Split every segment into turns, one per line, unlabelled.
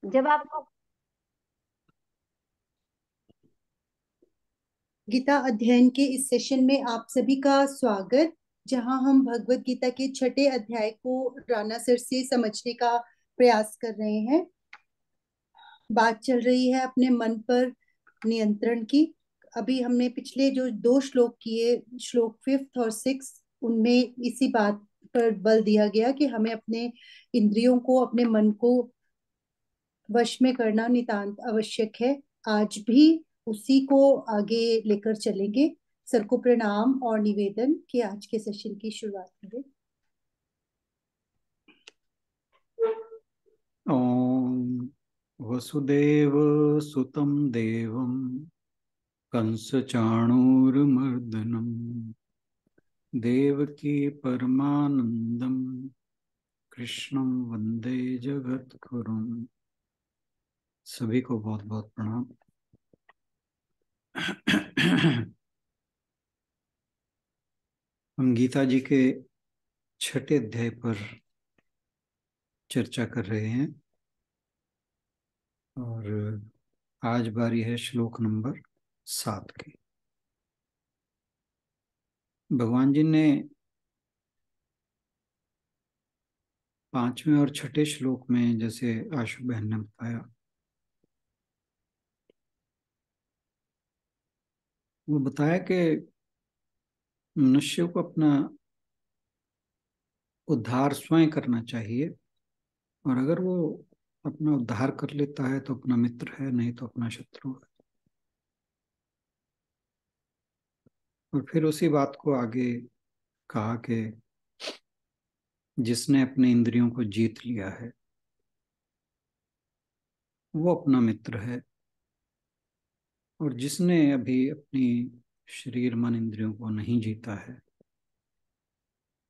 जब आपको
गीता अध्ययन के इस सेशन में आप सभी का स्वागत। जहां हम भगवत गीता के छठे अध्याय को राना सर से समझने का प्रयास कर रहे हैं। बात चल रही है अपने मन पर नियंत्रण की। अभी हमने पिछले जो दो श्लोक किए, श्लोक फिफ्थ और सिक्स, उनमें इसी बात पर बल दिया गया कि हमें अपने इंद्रियों को, अपने मन को वश में करना नितांत आवश्यक है। आज भी उसी को आगे लेकर चलेंगे। सर को प्रणाम और निवेदन कि आज के सेशन की शुरुआत करें।
ओम वसुदेव सुतं देवं कंसचाणूरमर्दनम देवकी परमानंदम कृष्णं वंदे जगद्गुरुम। सभी को बहुत बहुत प्रणाम। हम गीता जी के छठे अध्याय पर चर्चा कर रहे हैं और आज बारी है श्लोक नंबर 7 की। भगवान जी ने पांचवें और छठे श्लोक में, जैसे आशु बहन ने बताया, वो बताया कि मनुष्य को अपना उद्धार स्वयं करना चाहिए, और अगर वो अपना उद्धार कर लेता है तो अपना मित्र है, नहीं तो अपना शत्रु है। और फिर उसी बात को आगे कहा कि जिसने अपने इंद्रियों को जीत लिया है वो अपना मित्र है, और जिसने अभी अपनी शरीर मन इंद्रियों को नहीं जीता है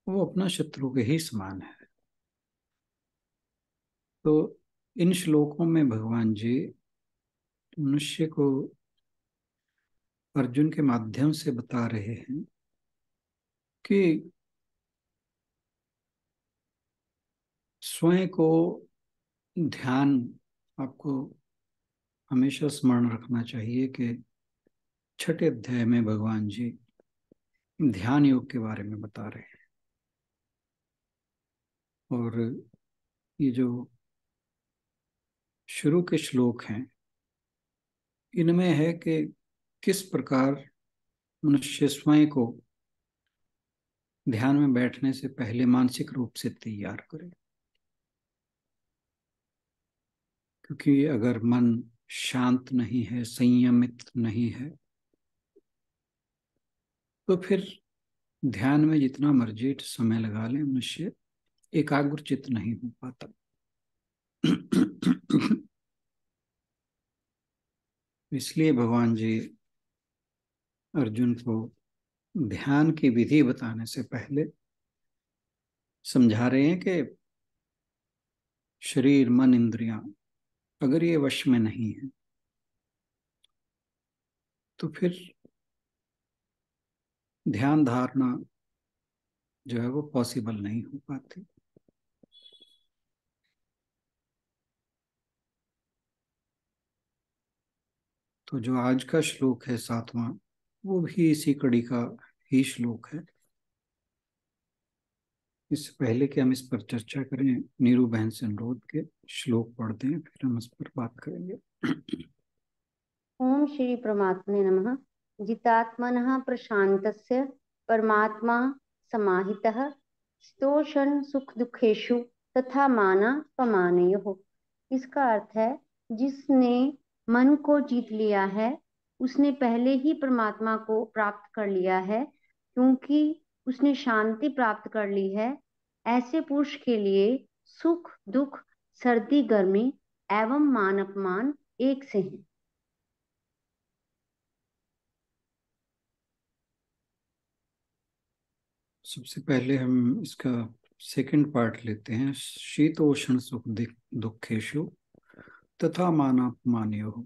वो अपना शत्रु के ही समान है। तो इन श्लोकों में भगवान जी मनुष्य को अर्जुन के माध्यम से बता रहे हैं कि स्वयं को ध्यान आपको हमेशा स्मरण रखना चाहिए कि छठे अध्याय में भगवान जी ध्यान योग के बारे में बता रहे हैं। और ये जो शुरू के श्लोक हैं इनमें है कि किस प्रकार मनुष्य स्वयं को ध्यान में बैठने से पहले मानसिक रूप से तैयार करे। क्योंकि अगर मन शांत नहीं है, संयमित नहीं है, तो फिर ध्यान में जितना मर्जी समय लगा ले मनुष्य एकाग्रचित नहीं हो पाता। इसलिए भगवान जी अर्जुन को ध्यान की विधि बताने से पहले समझा रहे हैं कि शरीर मन इंद्रियां अगर ये वश में नहीं है तो फिर ध्यान धारणा जो है वो पॉसिबल नहीं हो पाती। तो जो आज का श्लोक है 7वां, वो भी इसी कड़ी का ही श्लोक है। इससे पहले कि हम इस पर चर्चा करें, नीरू बहन से अनुरोध के श्लोक पढ़ दें, फिर हम इस पर बात करेंगे।
ओम श्री परमात्मने नमः। जितात्मनः प्रशान्तस्य परमात्मा समाहितः स्तोषण सुख दुखेषु तथा मानापमानयोः। इसका अर्थ है, जिसने मन को जीत लिया है उसने पहले ही परमात्मा को प्राप्त कर लिया है, क्योंकि उसने शांति प्राप्त कर ली है। ऐसे पुरुष के लिए सुख दुख, सर्दी गर्मी एवं मान अपमान एक से हैं।
सबसे पहले हम इसका सेकंड पार्ट लेते हैं। शीतोष्ण सुख दुखेशु तथा मानापमानयोः।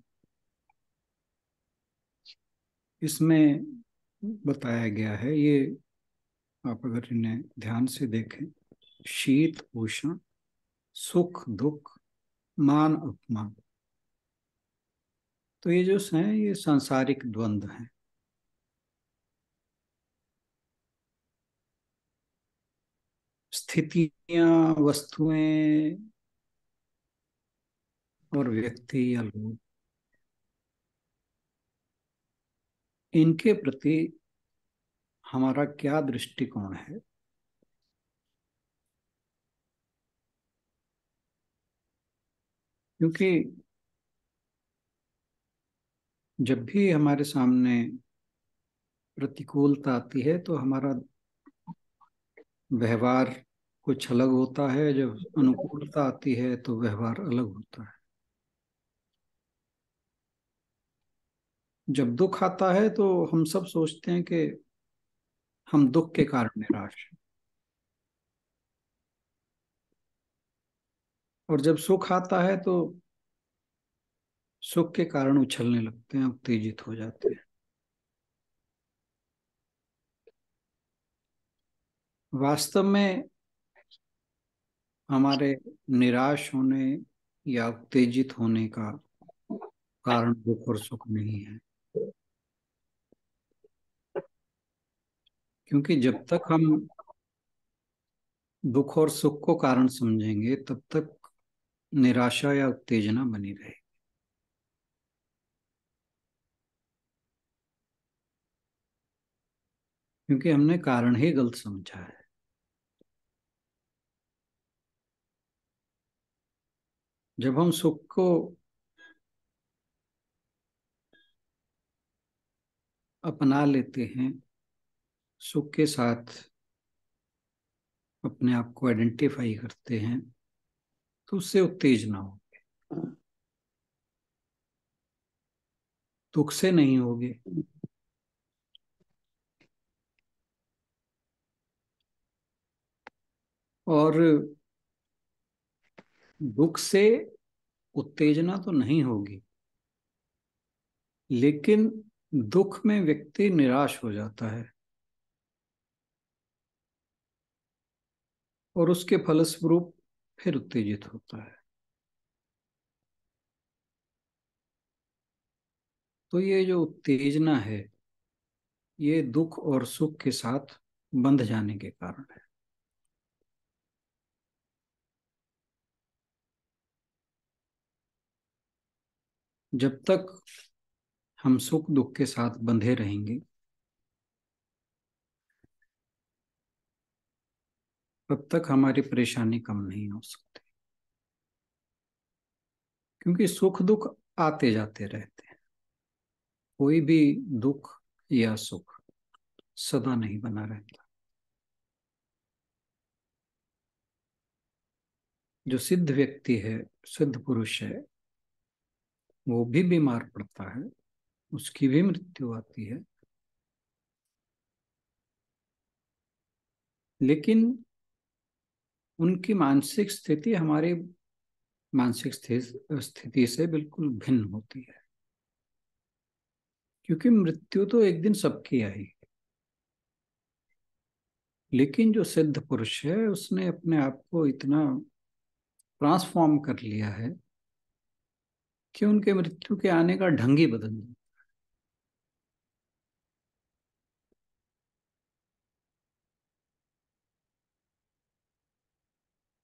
इसमें बताया गया है, ये आप अगर इन्हें ध्यान से देखें, शीत उष्ण सुख दुख मान अपमान। तो ये जो हैं ये सांसारिक द्वंद्व हैं। स्थितियां, वस्तुएं और व्यक्ति या लोग, इनके प्रति हमारा क्या दृष्टिकोण है। क्योंकि जब भी हमारे सामने प्रतिकूलता आती है तो हमारा व्यवहार कुछ अलग होता है, जब अनुकूलता आती है तो व्यवहार अलग होता है। जब दुख आता है तो हम सब सोचते हैं कि हम दुख के कारण निराश हैं, और जब सुख आता है तो सुख के कारण उछलने लगते हैं, उत्तेजित हो जाते हैं। वास्तव में हमारे निराश होने या उत्तेजित होने का कारण दुख और सुख नहीं है। क्योंकि जब तक हम दुख और सुख को कारण समझेंगे तब तक निराशा या उत्तेजना बनी रहेगी। क्योंकि हमने कारण ही गलत समझा है। जब हम सुख को अपना लेते हैं, सुख के साथ अपने आप को आइडेंटिफाई करते हैं, तो उससे उत्तेजना हो, दुख से नहीं होगी। और दुख से उत्तेजना तो नहीं होगी, लेकिन दुख में व्यक्ति निराश हो जाता है और उसके फलस्वरूप फिर उत्तेजित होता है। तो ये जो उत्तेजना है, ये दुख और सुख के साथ बंध जाने के कारण है। जब तक हम सुख दुख के साथ बंधे रहेंगे, तब तक हमारी परेशानी कम नहीं हो सकती। क्योंकि सुख दुख आते जाते रहते हैं। कोई भी दुख या सुख सदा नहीं बना रहता। जो सिद्ध व्यक्ति है, सिद्ध पुरुष है, वो भी बीमार पड़ता है, उसकी भी मृत्यु आती है। लेकिन उनकी मानसिक स्थिति हमारी मानसिक स्थिति से बिल्कुल भिन्न होती है। क्योंकि मृत्यु तो एक दिन सबकी आई, लेकिन जो सिद्ध पुरुष है उसने अपने आप को इतना ट्रांसफॉर्म कर लिया है कि उनके मृत्यु के आने का ढंग ही बदल दिया।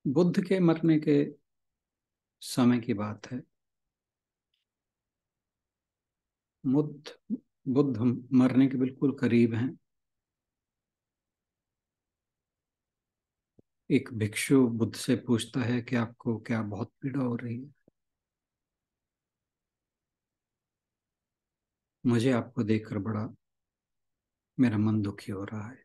बुद्ध के मरने के समय की बात है। बुद्ध बुद्ध मरने के बिल्कुल करीब हैं। एक भिक्षु बुद्ध से पूछता है कि आपको क्या बहुत पीड़ा हो रही है? मुझे आपको देखकर बड़ा मेरा मन दुखी हो रहा है।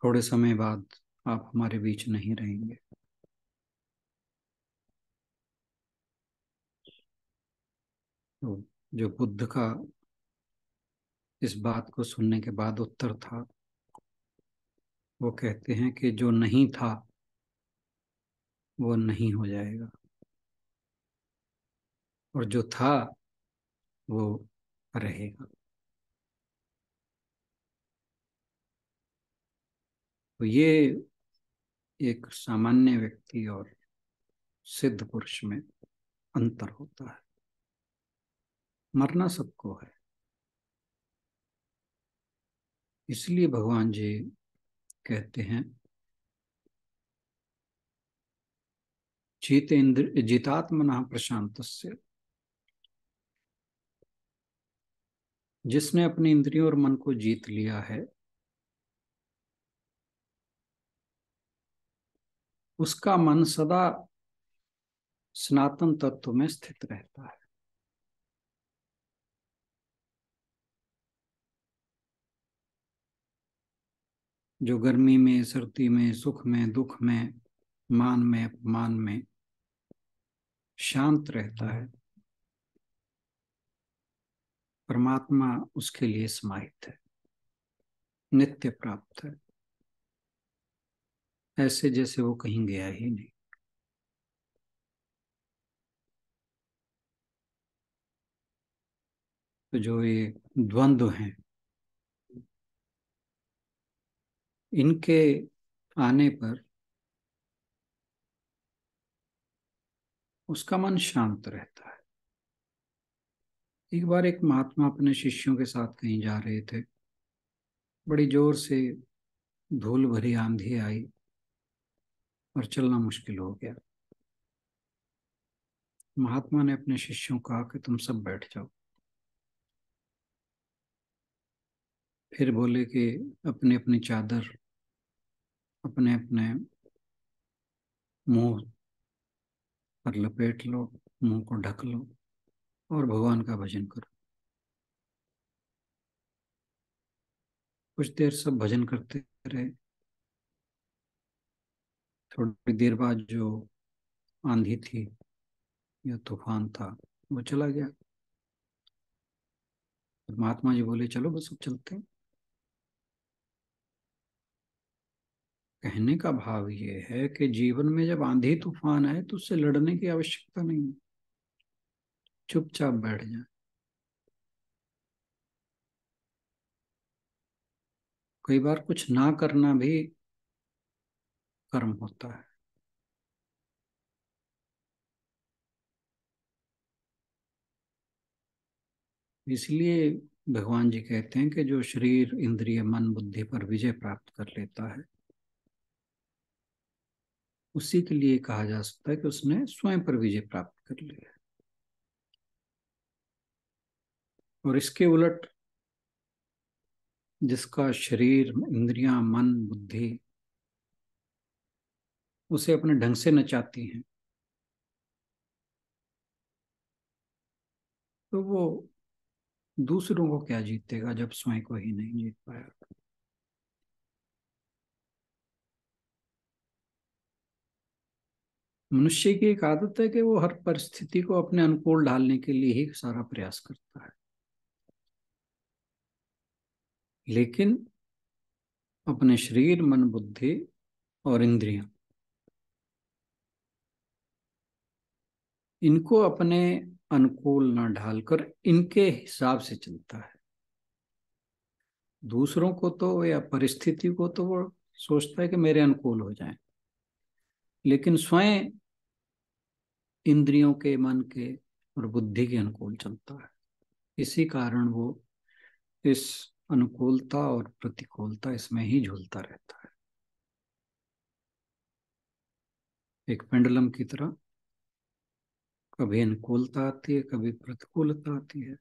थोड़े समय बाद आप हमारे बीच नहीं रहेंगे। तो जो बुद्ध का इस बात को सुनने के बाद उत्तर था, वो कहते हैं कि जो नहीं था वो नहीं हो जाएगा, और जो था वो रहेगा। तो ये एक सामान्य व्यक्ति और सिद्ध पुरुष में अंतर होता है। मरना सबको है, इसलिए भगवान जी कहते हैं जितात्मनः प्रशांतस्य, जिसने अपनी इंद्रियों और मन को जीत लिया है उसका मन सदा सनातन तत्व में स्थित रहता है। जो गर्मी में, सर्दी में, सुख में, दुख में, मान में, अपमान में शांत रहता है, परमात्मा उसके लिए समाहित है, नित्य प्राप्त है, ऐसे जैसे वो कहीं गया ही नहीं। तो जो ये द्वंद्व हैं, इनके आने पर उसका मन शांत रहता है। एक बार एक महात्मा अपने शिष्यों के साथ कहीं जा रहे थे, बड़ी जोर से धूल भरी आंधी आई और चलना मुश्किल हो गया। महात्मा ने अपने शिष्यों को कहा कि तुम सब बैठ जाओ। फिर बोले कि अपनी अपनी चादर अपने अपने मुंह पर लपेट लो, मुंह को ढक लो और भगवान का भजन करो। कुछ देर सब भजन करते रहे। थोड़ी देर बाद जो आंधी थी या तूफान था वो चला गया। महात्मा जी बोले चलो बस अब चलते हैं। कहने का भाव ये है कि जीवन में जब आंधी तूफान आए तो उससे लड़ने की आवश्यकता नहीं है, चुपचाप बैठ जाए। कई बार कुछ ना करना भी कर्म होता है। इसलिए भगवान जी कहते हैं कि जो शरीर, इंद्रिय, मन, बुद्धि पर विजय प्राप्त कर लेता है उसी के लिए कहा जा सकता है कि उसने स्वयं पर विजय प्राप्त कर लिया। और इसके उलट जिसका शरीर, इंद्रियां, मन, बुद्धि उसे अपने ढंग से नचाती हैं तो वो दूसरों को क्या जीतेगा जब स्वयं को ही नहीं जीत पाया। मनुष्य की एक आदत है कि वो हर परिस्थिति को अपने अनुकूल ढालने के लिए ही सारा प्रयास करता है, लेकिन अपने शरीर, मन, बुद्धि और इंद्रियां इनको अपने अनुकूल न ढालकर इनके हिसाब से चलता है। दूसरों को तो या परिस्थिति को तो वो सोचता है कि मेरे अनुकूल हो जाए, लेकिन स्वयं इंद्रियों के, मन के और बुद्धि के अनुकूल चलता है। इसी कारण वो इस अनुकूलता और प्रतिकूलता इसमें ही झूलता रहता है, एक पेंडुलम की तरह। कभी अनुकूलता आती है, कभी प्रतिकूलता आती है।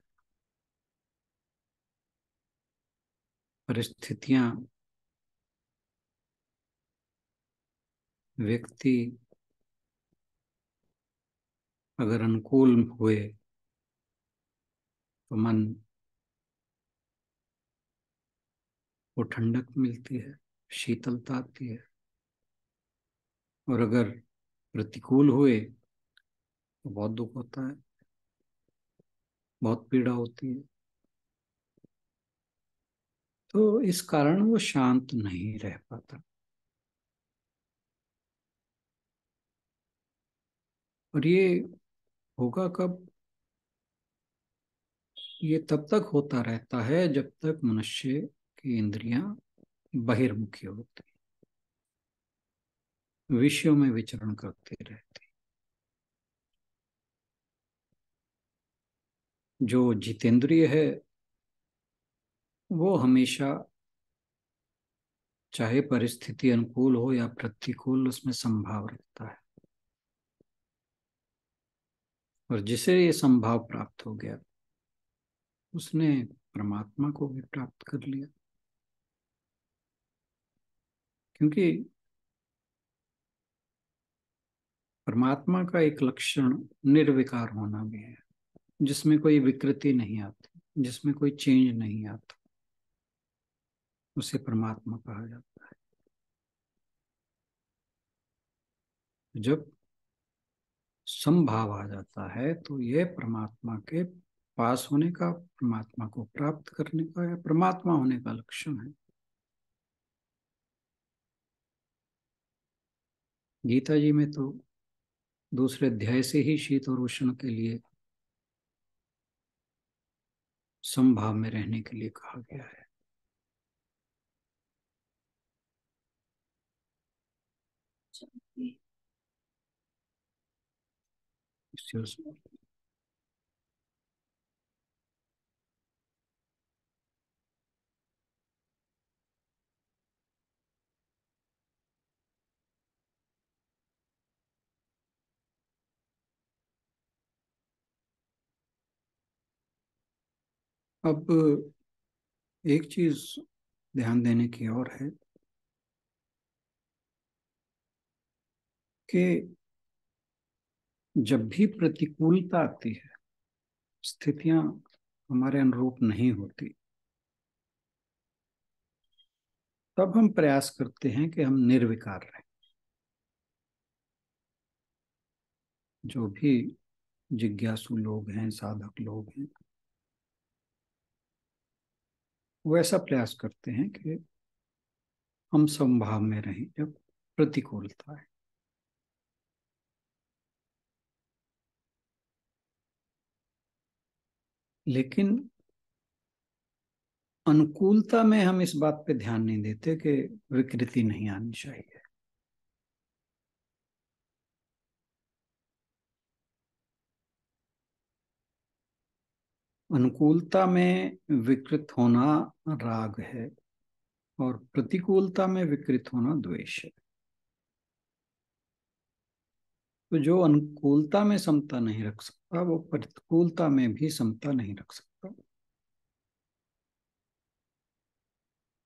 परिस्थितियां, व्यक्ति अगर अनुकूल हुए तो मन को ठंडक मिलती है, शीतलता आती है, और अगर प्रतिकूल हुए तो बहुत दुख होता है, बहुत पीड़ा होती है। तो इस कारण वो शांत नहीं रह पाता। और ये होगा कब? ये तब तक होता रहता है जब तक मनुष्य की इंद्रियां बहिर्मुखी होती, विषयों में विचरण करती रहती। जो जितेंद्रिय है वो हमेशा, चाहे परिस्थिति अनुकूल हो या प्रतिकूल, उसमें संभाव रखता है। और जिसे ये संभाव प्राप्त हो गया उसने परमात्मा को भी प्राप्त कर लिया। क्योंकि परमात्मा का एक लक्षण निर्विकार होना भी है, जिसमें कोई विकृति नहीं आती, जिसमें कोई चेंज नहीं आता, उसे परमात्मा कहा जाता है। जब संभाव आ जाता है तो यह परमात्मा के पास होने का, परमात्मा को प्राप्त करने का या परमात्मा होने का लक्षण है। गीता जी में तो दूसरे अध्याय से ही शीत और उष्ण के लिए समभाव में रहने के लिए कहा गया है। अब एक चीज ध्यान देने की और है कि जब भी प्रतिकूलता आती है, स्थितियां हमारे अनुरूप नहीं होती, तब हम प्रयास करते हैं कि हम निर्विकार रहें। जो भी जिज्ञासु लोग हैं, साधक लोग हैं, वो ऐसा प्रयास करते हैं कि हम समभाव में रहें जब प्रतिकूलता है। लेकिन अनुकूलता में हम इस बात पे ध्यान नहीं देते कि विकृति नहीं आनी चाहिए। अनुकूलता में विकृत होना राग है और प्रतिकूलता में विकृत होना द्वेष है। तो जो अनुकूलता में समता नहीं रख सकता वो प्रतिकूलता में भी समता नहीं रख सकता।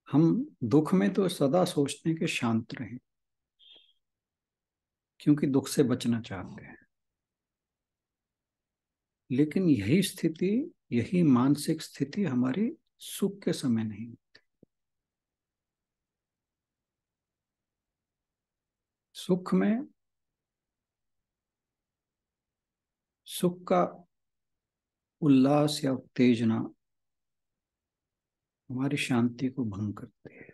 हम दुख में तो सदा सोचते हैं कि शांत रहें, क्योंकि दुख से बचना चाहते हैं। लेकिन यही स्थिति, यही मानसिक स्थिति हमारी सुख के समय नहीं होती। सुख में सुख का उल्लास या उत्तेजना हमारी शांति को भंग करती है।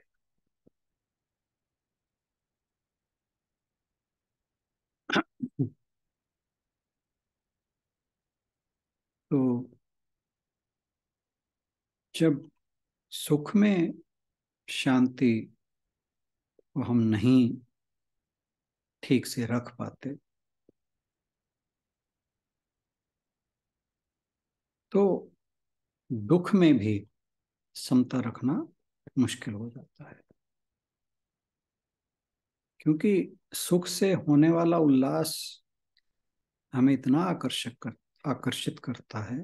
तो जब सुख में शांति को हम नहीं ठीक से रख पाते तो दुख में भी समता रखना मुश्किल हो जाता है। क्योंकि सुख से होने वाला उल्लास हमें इतना आकर्षित करता है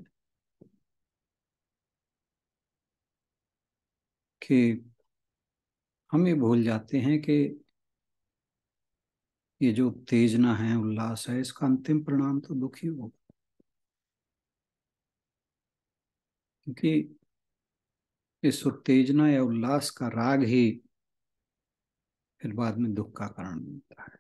कि हम ये भूल जाते हैं कि ये जो उत्तेजना है, उल्लास है, इसका अंतिम परिणाम तो दुख ही होगा। क्योंकि इस उत्तेजना या उल्लास का राग ही फिर बाद में दुख का कारण बनता है।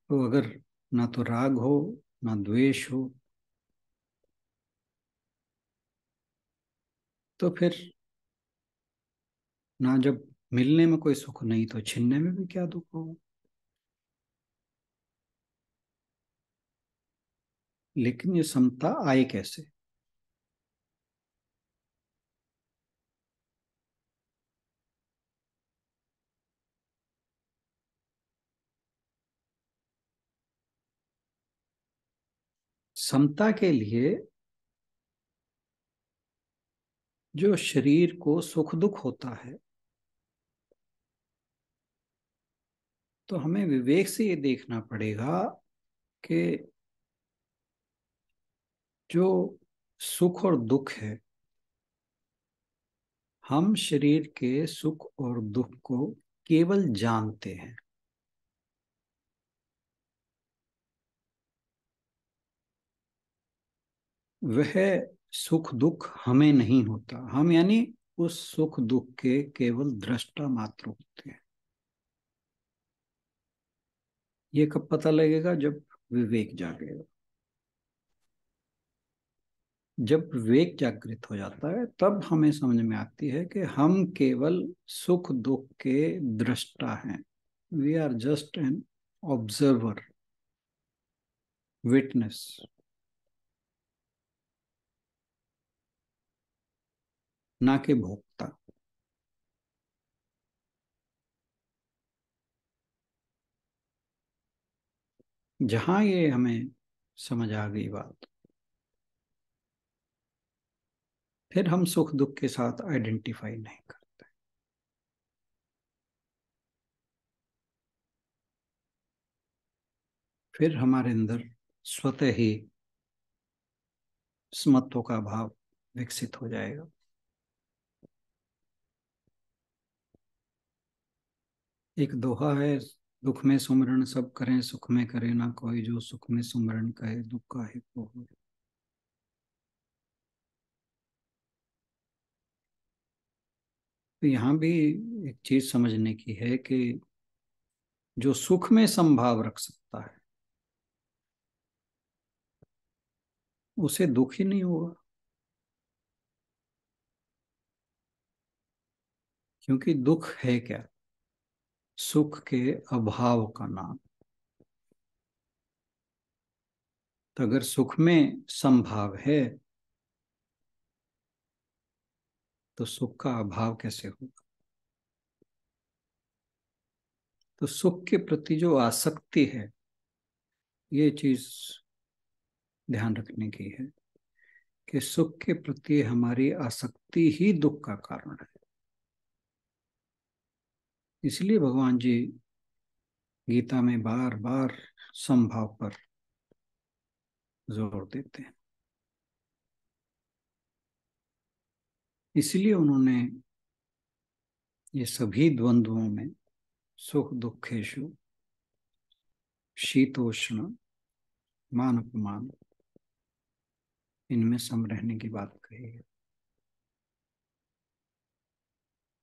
तो अगर ना तो राग हो ना द्वेष हो तो फिर ना, जब मिलने में कोई सुख नहीं तो छीनने में भी क्या दुख होगा। लेकिन ये समता आए कैसे? समता के लिए जो शरीर को सुख दुख होता है, तो हमें विवेक से ये देखना पड़ेगा कि जो सुख और दुख है, हम शरीर के सुख और दुख को केवल जानते हैं। वह सुख दुख हमें नहीं होता, हम यानी उस सुख दुख के केवल दृष्टा मात्र होते हैं। ये कब पता लगेगा? जब विवेक जागेगा। जब विवेक जागृत हो जाता है तब हमें समझ में आती है कि हम केवल सुख दुख के दृष्टा हैं। We are just an observer, witness. ना कि भोक्ता। जहां ये हमें समझ आ गई बात, फिर हम सुख दुख के साथ आइडेंटिफाई नहीं करते। फिर हमारे अंदर स्वतः ही समत्व का भाव विकसित हो जाएगा। एक दोहा है, दुख में सुमरण सब करें, सुख में करे ना कोई, जो सुख में सुमरण कहे दुख काहे को होए। तो यहाँ भी एक चीज समझने की है कि जो सुख में संभाव रख सकता है उसे दुख ही नहीं होगा, क्योंकि दुख है क्या? सुख के अभाव का नाम। तो अगर सुख में संभाव है तो सुख का अभाव कैसे होगा? तो सुख के प्रति जो आसक्ति है, ये चीज ध्यान रखने की है कि सुख के प्रति हमारी आसक्ति ही दुख का कारण है। इसलिए भगवान जी गीता में बार बार संभाव पर जोर देते हैं। इसलिए उन्होंने ये सभी द्वंद्वों में सुख दुखेशु शीतोष्ण मान अपमान, इनमें सम रहने की बात कही है।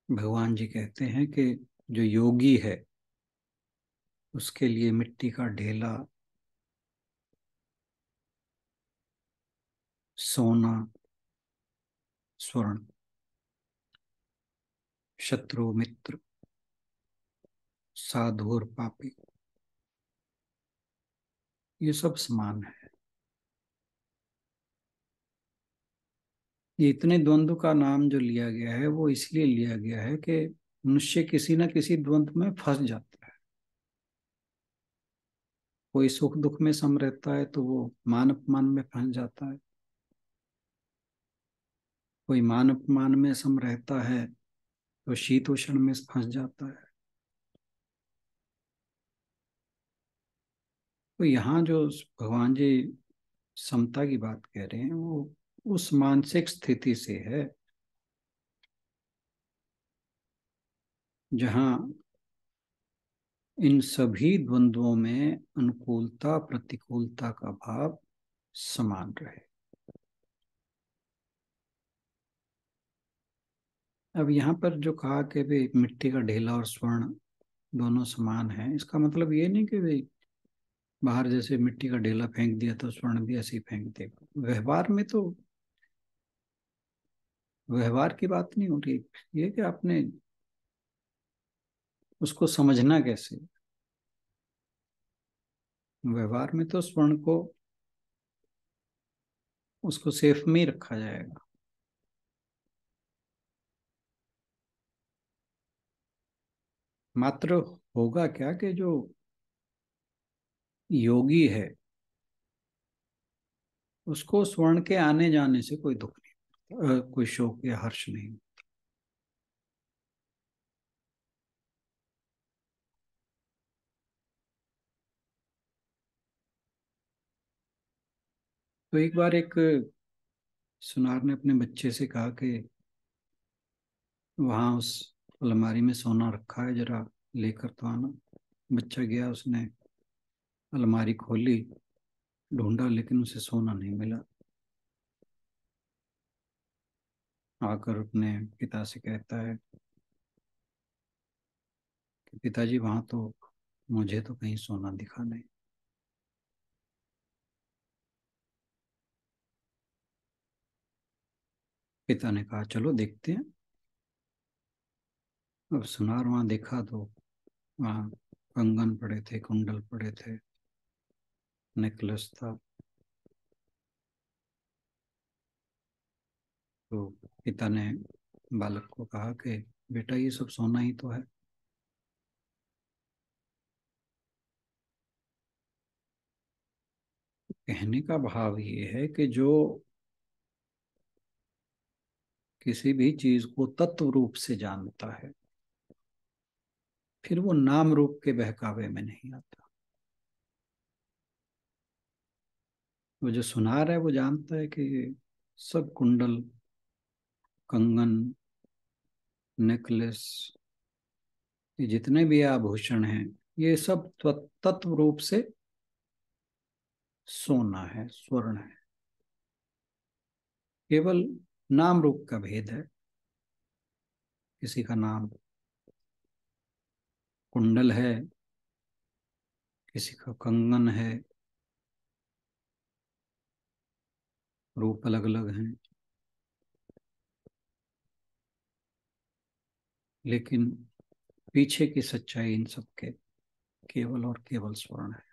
भगवान जी कहते हैं कि जो योगी है उसके लिए मिट्टी का ढेला, सोना, स्वर्ण, शत्रु मित्र, साधु और पापी, ये सब समान है। ये इतने द्वंद्व का नाम जो लिया गया है वो इसलिए लिया गया है कि मनुष्य किसी न किसी द्वंद्व में फंस जाता है। कोई सुख दुख में सम रहता है तो वो मान अपमान में फंस जाता है। कोई मान अपमान में सम रहता है तो शीतोष्ण में फंस जाता है। तो यहाँ जो भगवान जी समता की बात कह रहे हैं वो उस मानसिक स्थिति से है जहाँ इन सभी द्वंद्वों में अनुकूलता प्रतिकूलता का भाव समान रहे। अब यहाँ पर जो कहा कि भाई मिट्टी का ढेला और स्वर्ण दोनों समान है, इसका मतलब ये नहीं कि भाई बाहर जैसे मिट्टी का ढेला फेंक दिया तो स्वर्ण भी ऐसे ही फेंक देगा। व्यवहार में तो व्यवहार की बात नहीं हो रही, ये कि आपने उसको समझना कैसे। व्यवहार में तो स्वर्ण को उसको सेफ में ही रखा जाएगा। मात्र होगा क्या कि जो योगी है उसको स्वर्ण के आने जाने से कोई दुख नहीं, कोई शोक या हर्ष नहीं। तो एक बार एक सुनार ने अपने बच्चे से कहा कि वहां उस अलमारी में सोना रखा है, जरा लेकर तो आना। बच्चा गया, उसने अलमारी खोली, ढूंढा, लेकिन उसे सोना नहीं मिला। आकर अपने पिता से कहता है कि पिताजी, वहां तो मुझे तो कहीं सोना दिखा नहीं। पिता ने कहा चलो देखते हैं। अब सुनार वहां देखा तो वहां कंगन पड़े थे, कुंडल पड़े थे, नेकलेस था। तो पिता ने बालक को कहा कि बेटा, ये सब सोना ही तो है। कहने का भाव ये है कि जो किसी भी चीज को तत्व रूप से जानता है, फिर वो नाम रूप के बहकावे में नहीं आता। वो जो सुनार है वो जानता है कि ये सब कुंडल, कंगन, नेकलेस, ये जितने भी आभूषण हैं, ये सब तत्व रूप से सोना है, स्वर्ण है। केवल नाम रूप का भेद है। किसी का नाम कुंडल है, किसी का कंगन है, रूप अलग अलग हैं, लेकिन पीछे की सच्चाई इन सब के केवल और केवल स्वर्ण है।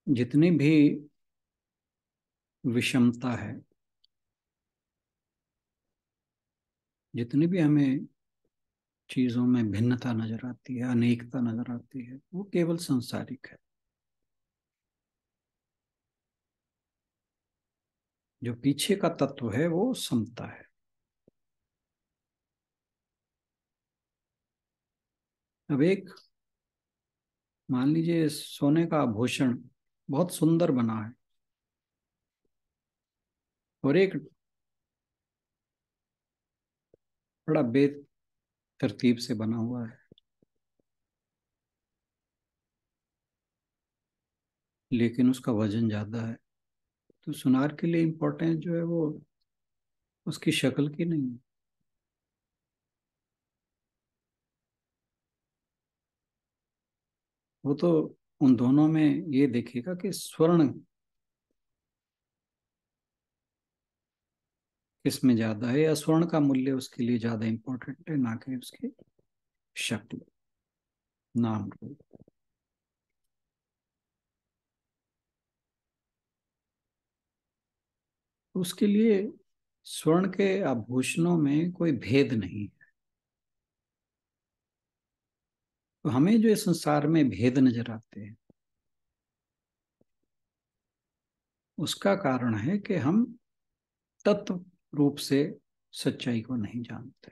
जितनी भी विषमता है, जितनी भी हमें चीजों में भिन्नता नजर आती है, अनेकता नजर आती है, वो केवल सांसारिक है। जो पीछे का तत्व है वो समता है। अब एक मान लीजिए सोने का आभूषण बहुत सुंदर बना है, और एक बड़ा बेतरतीब से बना हुआ है, लेकिन उसका वजन ज्यादा है। तो सुनार के लिए इम्पोर्टेंस जो है वो उसकी शक्ल की नहीं है। वो तो उन दोनों में ये देखेगा कि स्वर्ण किस में ज्यादा है, या स्वर्ण का मूल्य उसके लिए ज्यादा इम्पोर्टेंट है, ना कि उसकी शक्ल, नाम रूप। उसके लिए स्वर्ण के आभूषणों में कोई भेद नहीं है। तो हमें जो इस संसार में भेद नजर आते हैं, उसका कारण है कि हम तत्व रूप से सच्चाई को नहीं जानते।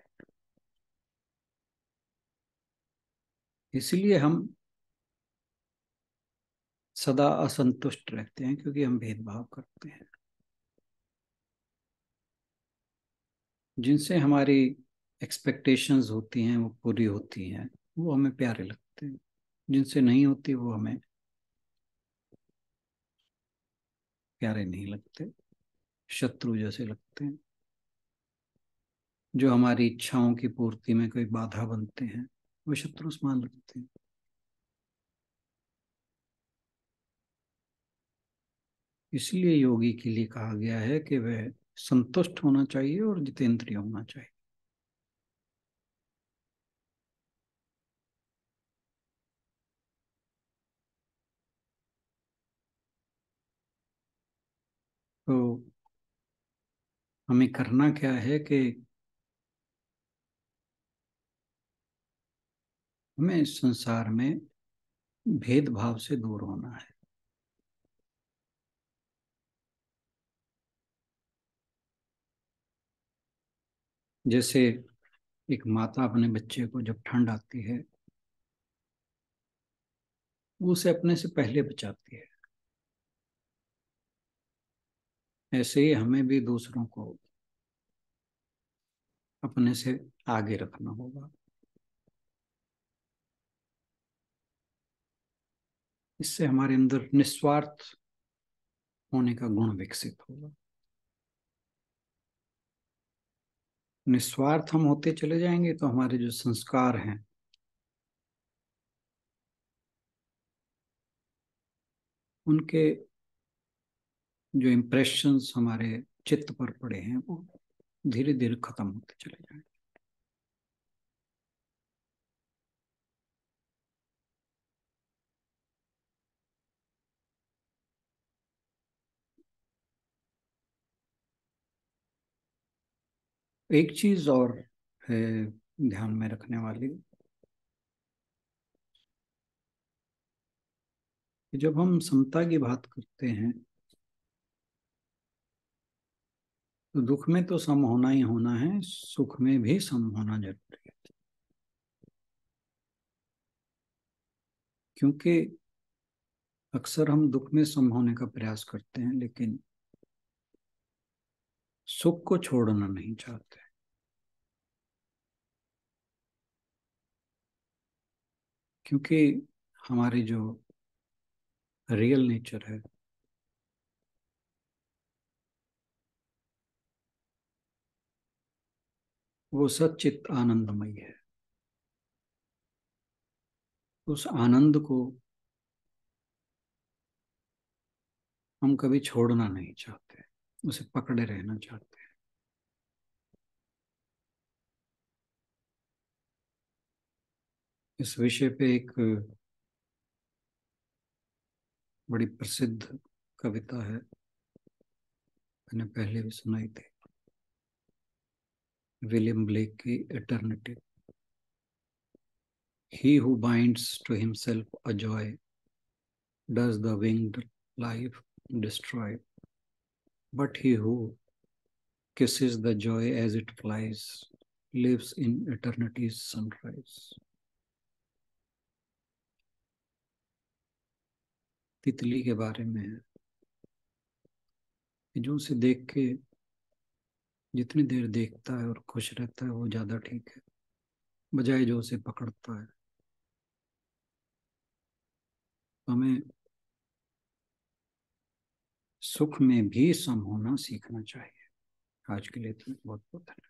इसलिए हम सदा असंतुष्ट रहते हैं, क्योंकि हम भेदभाव करते हैं। जिनसे हमारी एक्सपेक्टेशंस होती हैं वो पूरी होती हैं, वो हमें प्यारे लगते हैं। जिनसे नहीं होती वो हमें प्यारे नहीं लगते, शत्रु जैसे लगते हैं। जो हमारी इच्छाओं की पूर्ति में कोई बाधा बनते हैं, वो शत्रु समान लगते हैं। इसलिए योगी के लिए कहा गया है कि वह संतुष्ट होना चाहिए और जितेंद्रिय होना चाहिए। तो हमें करना क्या है कि हमें इस संसार में भेदभाव से दूर होना है। जैसे एक माता अपने बच्चे को जब ठंड आती है वो उसे अपने से पहले बचाती है, ऐसे ही हमें भी दूसरों को अपने से आगे रखना होगा। इससे हमारे अंदर निस्वार्थ होने का गुण विकसित होगा। निस्वार्थ हम होते चले जाएंगे तो हमारे जो संस्कार हैं उनके जो इम्प्रेशंस हमारे चित्त पर पड़े हैं वो धीरे धीरे खत्म होते चले जाएंगे। एक चीज और है ध्यान में रखने वाली, कि जब हम समता की बात करते हैं तो दुख में तो सम होना ही होना है, सुख में भी सम होना जरूरी है। क्योंकि अक्सर हम दुख में सम होने का प्रयास करते हैं लेकिन सुख को छोड़ना नहीं चाहते, क्योंकि हमारी जो रियल नेचर है वो सच्चित आनंदमय है। उस आनंद को हम कभी छोड़ना नहीं चाहते, उसे पकड़े रहना चाहते हैं। इस विषय पे एक बड़ी प्रसिद्ध कविता है, मैंने पहले भी सुनाई थी, विलियम ब्लेक की eternity. He who binds to himself a joy does the winged life destroy, but he who kisses the joy as it flies lives in eternity's sunrise. तितली के बारे में है कि जो उसे देख के जितनी देर देखता है और खुश रहता है वो ज्यादा ठीक है, बजाय जो उसे पकड़ता है। हमें सुख में भी सम होना सीखना चाहिए। आज के लिए तो बहुत बहुत धन्यवाद।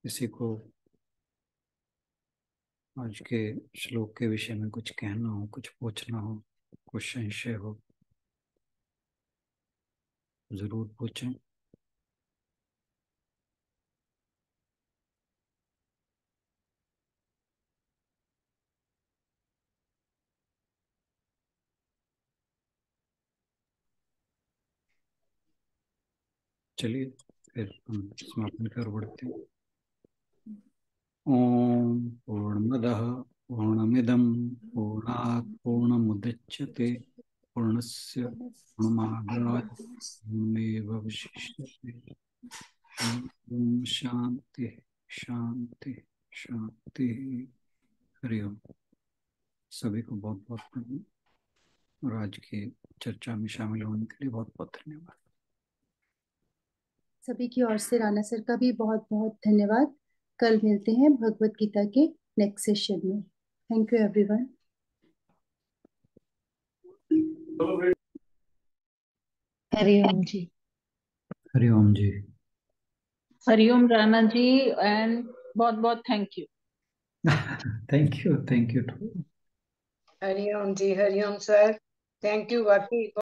किसी को आज के श्लोक के विषय में कुछ कहना हो, कुछ पूछना हो, कुछ संशय हो, जरूर पूछें। चलिए फिर हम समापन कर बढ़ते हैं। ओम पूर्णमदः पूर्णमिदं पूर्णात् पूर्णमुदच्यते पूर्णस्य पूर्णमादाय पूर्णमेवावशिष्यते। ओम शांति शांति शांति। हरि ओम। सभी को बहुत बहुत प्रणाम और आज की चर्चा में शामिल होने के लिए बहुत बहुत धन्यवाद।
सभी की ओर से राणा सर का भी बहुत बहुत धन्यवाद। कल मिलते हैं भगवत गीता के नेक्स्ट सेशन में। Thank you everyone.
Hariom ji.
Hariom ji.
Hariom Rana ji and बहुत बहुत thank you.
Thank you too.
Hariom ji, Hariom sir, thank you. वाकई